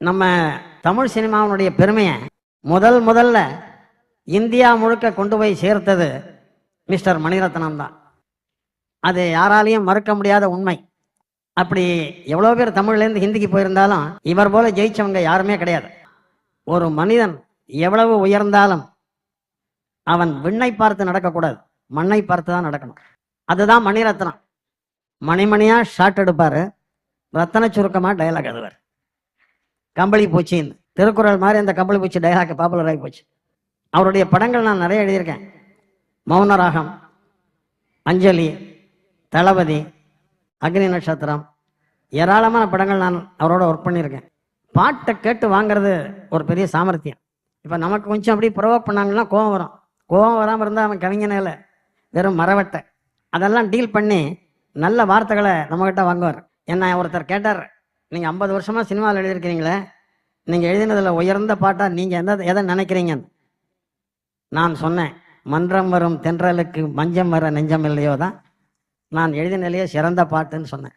நம்ம தமிழ் சினிமாவுடைய பெருமையை முதல்ல இந்தியா முழுக்க கொண்டு போய் சேர்த்தது மிஸ்டர் மணிரத்னம் தான். அது யாராலையும் மறுக்க முடியாத உண்மை. அப்படி எவ்வளோ பேர் தமிழ்லேருந்து ஹிந்திக்கு போயிருந்தாலும் இவர் போல ஜெயிச்சவங்க யாருமே கிடையாது. ஒரு மனிதன் எவ்வளவு உயர்ந்தாலும் அவன் விண்ணை பார்த்து நடக்கக்கூடாது, மண்ணை பார்த்து தான் நடக்கணும். அதுதான் மணிரத்னம். மணிமணியாக ஷாட் எடுப்பார், ரத்தன சுருக்கமாக டைலாக் எழுதுவார். கம்பளி பூச்சின்னு திருக்குறள் மாதிரி அந்த கம்பளி பூச்சி டைலாக் பாப்புலர் ஆகி போச்சு. அவருடைய படங்கள் நான் நிறைய எழுதியிருக்கேன். மௌனராகம், அஞ்சலி, தளபதி, அக்னி நட்சத்திரம், ஏராளமான படங்கள் நான் அவரோட ஒர்க் பண்ணியிருக்கேன். பாட்டை கேட்டு வாங்கிறது ஒரு பெரிய சாமர்த்தியம். இப்போ நமக்கு கொஞ்சம் அப்படி ப்ரொவோக் பண்ணாங்கன்னா கோவம் வரும். கோவம் வராமல் இருந்தால் அவன் கவிஞனே இல்லை, வெறும் மரவட்டை. அதெல்லாம் டீல் பண்ணி நல்ல வார்த்தைகளை நம்மக்கிட்ட வாங்குவார். என்ன ஒருத்தர் கேட்டார், நீங்கள் 50 வருஷமாக சினிமாவில் எழுதியிருக்கிறீங்களே, நீங்கள் எழுதினதில் உயர்ந்த பாட்டாக நீங்கள் எதை நினைக்கிறீங்கன்னு நான் சொன்னேன். மன்றம் வரும் தென்றலுக்கு மஞ்சம் வர நெஞ்சம் இல்லையோ தான் நான் எழுதினாலேயே சிறந்த பாட்டுன்னு சொன்னேன்.